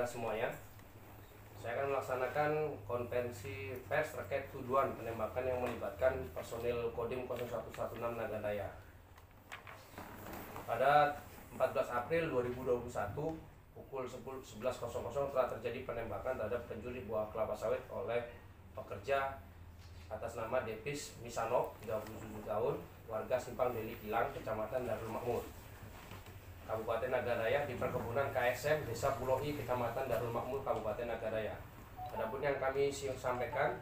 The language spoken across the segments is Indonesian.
semuanya. Saya akan melaksanakan konferensi pers terkait tuduhan penembakan yang melibatkan personil Kodim 0116 Naganjaya. Pada 14 April 2021 pukul 11.00 telah terjadi penembakan terhadap penjuri buah kelapa sawit oleh pekerja atas nama Depis Misanov, 37 tahun, warga Simpang Deli Kilang, Kecamatan Darul Makmur, Kabupaten Naganjaya, di perkebunan KSM Desa Pulau I, Kecamatan Darul Makmur, Kabupaten Naganjaya. Adapun yang kami sampaikan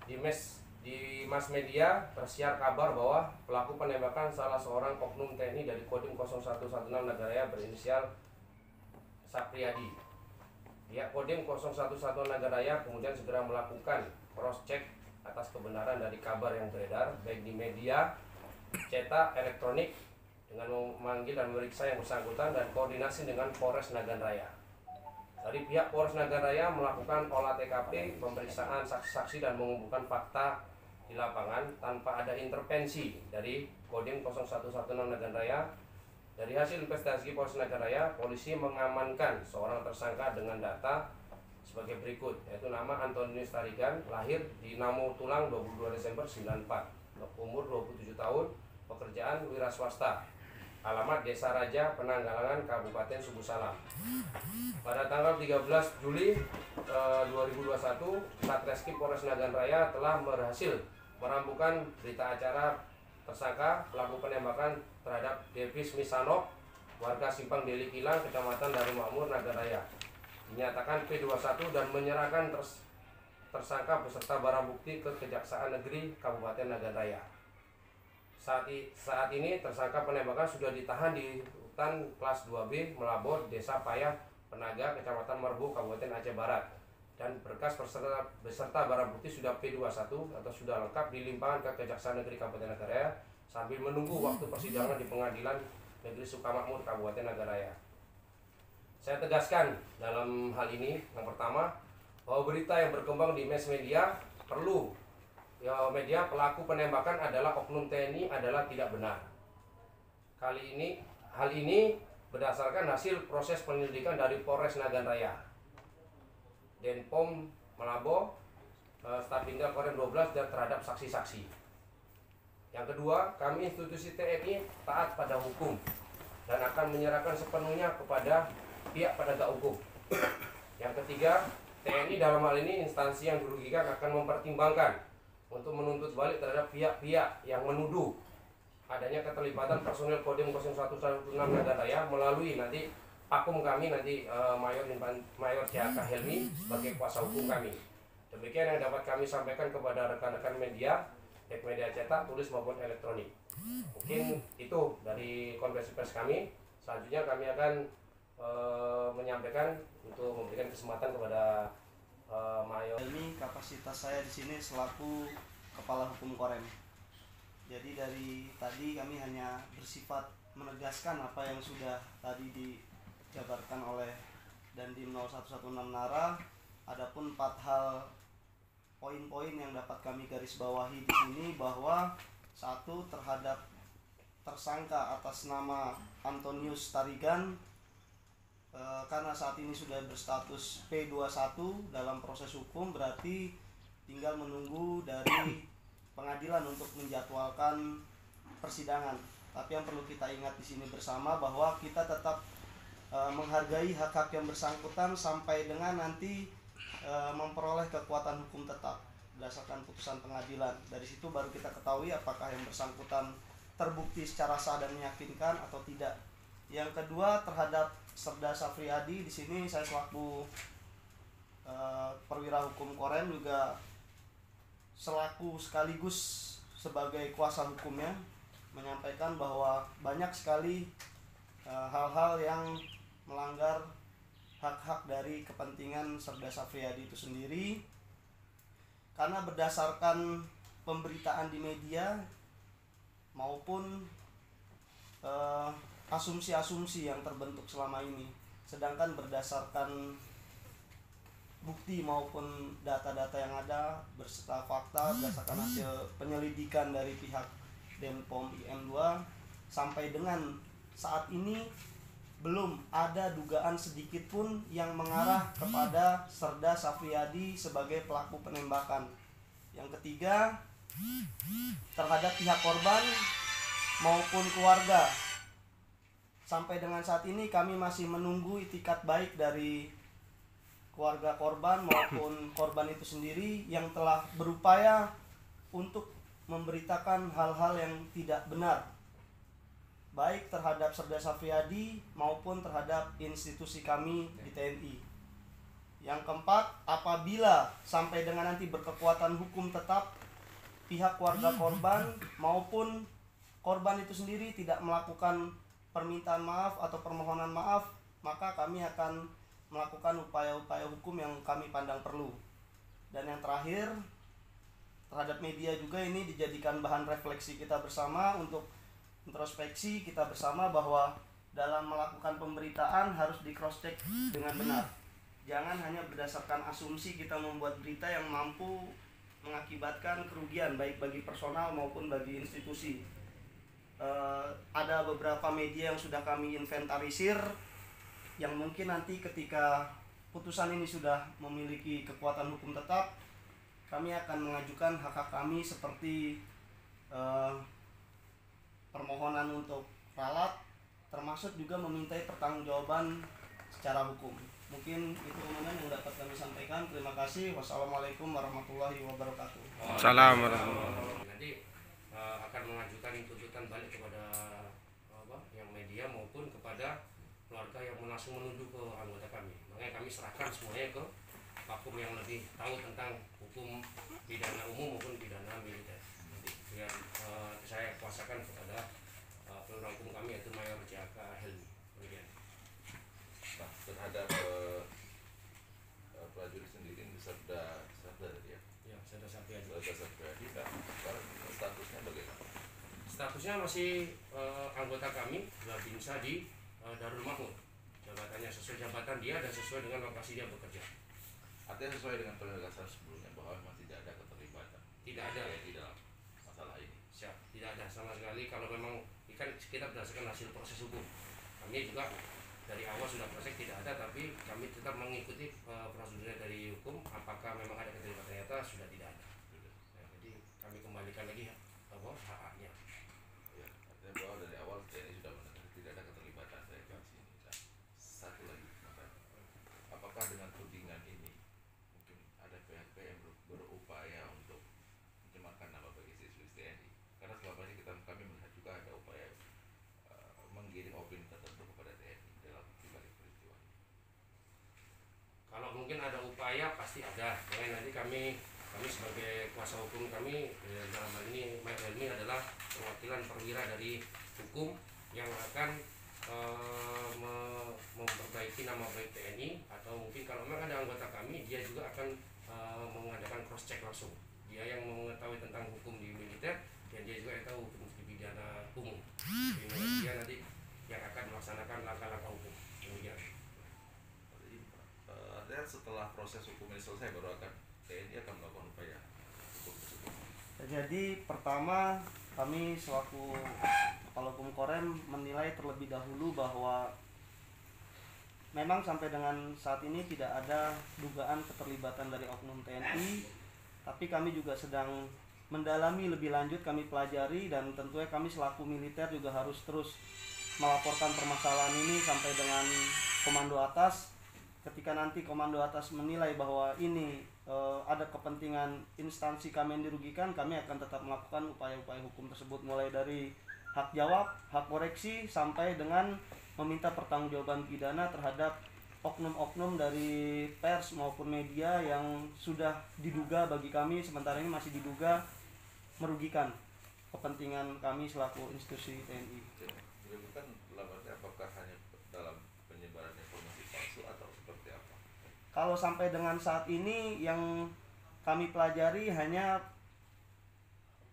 di mass media tersiar kabar bahwa pelaku penembakan salah seorang oknum TNI dari Kodim 0116 Naganjaya berinisial Sapriyadi. Pihak Kodim 011 Naganjaya kemudian segera melakukan cross check atas kebenaran dari kabar yang beredar baik di media cetak, elektronik, dengan memanggil dan memeriksa yang bersangkutan dan koordinasi dengan Polres Naganjaya. Dari pihak Polres Naganjaya melakukan olah TKP, pemeriksaan saksi-saksi dan mengumpulkan fakta di lapangan tanpa ada intervensi dari Kodim 011 Naganjaya. Dari hasil investigasi Polres Naganjaya, polisi mengamankan seorang tersangka dengan data sebagai berikut, yaitu nama Antonius Tarigan, lahir di Namo Tulang 22 Desember 94, umur 27 tahun, pekerjaan wira swasta, alamat Desa Raja, Penanggalangan, Kabupaten Suku Salam. Pada tanggal 13 Juli 2021, Satreskrim Polres Naganjaya telah berhasil merampukan berita acara tersangka pelaku penembakan terhadap Depis Misanov, warga Simpang Deli Kilang, Kecamatan Darul Makmur, Naganjaya. Dinyatakan P21 dan menyerahkan tersangka beserta barang bukti ke Kejaksaan Negeri Kabupaten Naganjaya. Saat ini tersangka penembakan sudah ditahan di hutan kelas 2B Melabor, Desa Payah, Penaga, Kecamatan Merbau, Kabupaten Aceh Barat, dan berkas beserta barang bukti sudah P21 atau sudah lengkap dilimpahkan ke Kejaksaan Negeri Kabupaten Naganjaya sambil menunggu waktu persidangan di Pengadilan Negeri Sukamakmur, Kabupaten Naganjaya. Saya tegaskan dalam hal ini, yang pertama, bahwa berita yang berkembang di mass media media pelaku penembakan adalah oknum TNI adalah tidak benar. Hal ini berdasarkan hasil proses penyelidikan dari Polres Naganjaya, Denpom Malabo, Staf Intel Korem 12 dan terhadap saksi-saksi. Yang kedua, kami institusi TNI taat pada hukum dan akan menyerahkan sepenuhnya kepada pihak penegak hukum. Yang ketiga, TNI dalam hal ini instansi yang dirugikan akan mempertimbangkan untuk menuntut balik terhadap pihak-pihak yang menuduh adanya keterlibatan personil Kodim 0116 Naganjaya melalui nanti pakum kami nanti Mayor CHK Helmi sebagai kuasa hukum kami. Demikian yang dapat kami sampaikan kepada rekan-rekan media, baik media cetak, tulis maupun elektronik. Mungkin itu dari konferensi pers kami. Selanjutnya kami akan menyampaikan untuk memberikan kesempatan kepada Mayor. Ini kapasitas saya di sini selaku Kepala Hukum Korem. Jadi dari tadi kami hanya bersifat menegaskan apa yang sudah tadi dijabarkan oleh Dandim 0116 Nara. Adapun 4 hal poin-poin yang dapat kami garis bawahi di sini bahwa satu, terhadap tersangka atas nama Antonius Tarigan, karena saat ini sudah berstatus P21 dalam proses hukum, berarti tinggal menunggu dari pengadilan untuk menjadwalkan persidangan. Tapi yang perlu kita ingat di sini bersama bahwa kita tetap menghargai hak-hak yang bersangkutan sampai dengan nanti memperoleh kekuatan hukum tetap berdasarkan putusan pengadilan. Dari situ baru kita ketahui apakah yang bersangkutan terbukti secara sah dan meyakinkan atau tidak. Yang kedua, terhadap Serda Sapriyadi, di sini saya selaku perwira hukum Korem juga selaku sekaligus sebagai kuasa hukumnya menyampaikan bahwa banyak sekali hal-hal yang melanggar hak-hak dari kepentingan Serda Sapriyadi itu sendiri, karena berdasarkan pemberitaan di media maupun asumsi-asumsi yang terbentuk selama ini, sedangkan berdasarkan bukti maupun data-data yang ada beserta fakta berdasarkan hasil penyelidikan dari pihak Denpom IM2 sampai dengan saat ini belum ada dugaan sedikit pun yang mengarah kepada Serda Safriyadi sebagai pelaku penembakan. Yang ketiga, terhadap pihak korban maupun keluarga, sampai dengan saat ini kami masih menunggu itikat baik dari keluarga korban maupun korban itu sendiri yang telah berupaya untuk memberitakan hal-hal yang tidak benar, baik terhadap Serda Safriyadi maupun terhadap institusi kami di TNI. Yang keempat, apabila sampai dengan nanti berkekuatan hukum tetap, pihak keluarga korban maupun korban itu sendiri tidak melakukan permintaan maaf atau permohonan maaf, maka kami akan melakukan upaya-upaya hukum yang kami pandang perlu. Dan yang terakhir, terhadap media juga ini dijadikan bahan refleksi kita bersama untuk introspeksi kita bersama bahwa dalam melakukan pemberitaan harus di cross check dengan benar. Jangan hanya berdasarkan asumsi kita membuat berita yang mampu mengakibatkan kerugian baik bagi personal maupun bagi institusi. Ada beberapa media yang sudah kami inventarisir yang mungkin nanti ketika putusan ini sudah memiliki kekuatan hukum tetap, kami akan mengajukan hak-hak kami seperti permohonan untuk ralat, termasuk juga memintai pertanggungjawaban secara hukum. Mungkin itu yang dapat kami sampaikan. Terima kasih. Wassalamualaikum warahmatullahi wabarakatuh. Assalamualaikum. Nanti akan mengajukan tuntutan balik kepada yang media maupun kepada keluarga yang langsung menuduh ke anggota kami. Makanya kami serahkan semuanya ke vakum yang lebih tahu tentang hukum pidana umum maupun pidana militer. Nanti biar saya kuasakan kepada penegak hukum kami yaitu Mayor Jaka Helmi. Kemudian. Nah, terhadap prajurit sendiri ini Serda tadi ya? Ya, Serda Safriyadi. Serda Safriyadi. Nah, sekarang statusnya bagaimana? Statusnya masih anggota kami, Babinsa di Darul Mahmud. Jabatannya sesuai jabatan dia dan sesuai dengan lokasi dia bekerja. Artinya sesuai dengan penegasan sebelumnya bahwa memang tidak ada keterlibatan. Tidak ada di dalam masalah ini. Siap, tidak ada sama sekali. Kalau memang kan kita berdasarkan hasil proses hukum. Kami juga dari awal sudah proses tidak ada, tapi kami tetap mengikuti prosedurnya dari hukum. Apakah memang ada keterlibatan, ternyata sudah tidak ada. Nah, jadi kami kembalikan lagi hak-haknya. Ya, artinya bahwa dari awal TNI sudah menegaskan tidak ada keterlibatan dari sini. Nah, satu lagi, apakah dengan tudingan ini mungkin ada pihak-pihak yang berupaya untuk mencemarkan nama bagi siswi TNI? Karena selama ini kami melihat juga ada upaya menggiring opini tertentu kepada TNI dalam dibalik peristiwa. Kalau mungkin ada upaya pasti ada. Ya, nanti kami sebagai kuasa hukum kami dalam hal ini Mayor Helmi adalah perwakilan perwira dari hukum yang akan memperbaiki nama baik TNI, atau mungkin kalau memang ada anggota kami dia juga akan mengadakan cross check langsung. Dia yang mengetahui tentang hukum di militer dan dia juga yang tahu hukum di pidana umum. Dia nanti yang akan melaksanakan langkah-langkah hukum. Demikian. Jadi artinya setelah proses hukum ini selesai baru akan TNI akan melakukan upaya hukum tersebut. Jadi pertama kami selaku Kepala Hukum Korem menilai terlebih dahulu bahwa memang sampai dengan saat ini tidak ada dugaan keterlibatan dari oknum TNI, tapi kami juga sedang mendalami lebih lanjut, kami pelajari, dan tentunya kami selaku militer juga harus terus melaporkan permasalahan ini sampai dengan komando atas. Ketika nanti komando atas menilai bahwa ini ada kepentingan instansi kami yang dirugikan, kami akan tetap melakukan upaya-upaya hukum tersebut, mulai dari hak jawab, hak koreksi, sampai dengan meminta pertanggungjawaban pidana terhadap oknum-oknum dari pers maupun media yang sudah diduga bagi kami sementara ini masih diduga merugikan kepentingan kami selaku institusi TNI. Dirugikan dalam arti apakah hanya dalam penyebaran informasi palsu atau seperti apa? Kalau sampai dengan saat ini yang kami pelajari hanya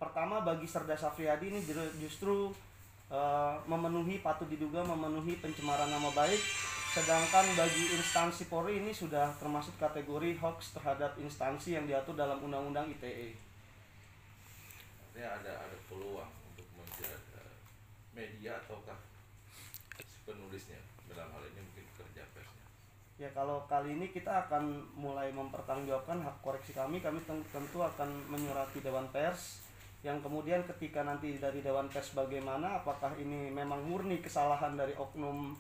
pertama bagi Serda Safriyadi ini justru patut diduga memenuhi pencemaran nama baik, sedangkan bagi instansi Polri ini sudah termasuk kategori hoax terhadap instansi yang diatur dalam Undang-Undang ITE. Artinya ada peluang untuk menjerat media ataukah penulisnya dalam Ya kalau kali ini kita akan mulai mempertanggungjawabkan hak koreksi kami. Kami tentu akan menyurati Dewan Pers, yang kemudian ketika nanti dari Dewan Pers bagaimana, apakah ini memang murni kesalahan dari oknum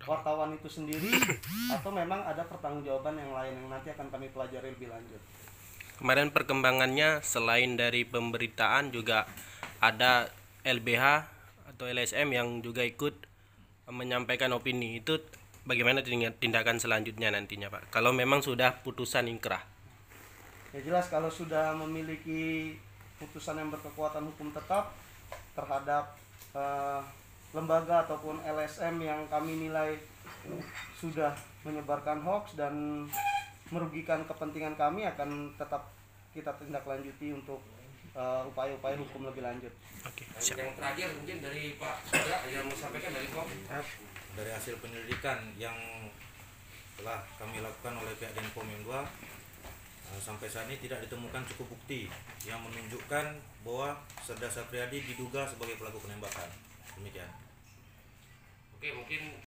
wartawan itu sendiri atau memang ada pertanggungjawaban yang lain yang nanti akan kami pelajari lebih lanjut. Kemarin perkembangannya selain dari pemberitaan juga ada LBH atau LSM yang juga ikut menyampaikan opini. Itu bagaimana tindakan selanjutnya nantinya, Pak? Kalau memang sudah putusan ingkrah. Ya jelas kalau sudah memiliki putusan yang berkekuatan hukum tetap terhadap lembaga ataupun LSM yang kami nilai sudah menyebarkan hoax dan merugikan kepentingan kami, akan tetap kita tindak lanjuti untuk upaya-upaya hukum lebih lanjut. Oke, Dan yang terakhir mungkin dari Pak Sudra yang mau sampaikan dari Kom. Dari hasil penyelidikan yang telah kami lakukan oleh pihak Denpom yang 2, sampai saat ini tidak ditemukan cukup bukti yang menunjukkan bahwa Serda Sapriadi diduga sebagai pelaku penembakan. Demikian. Oke, mungkin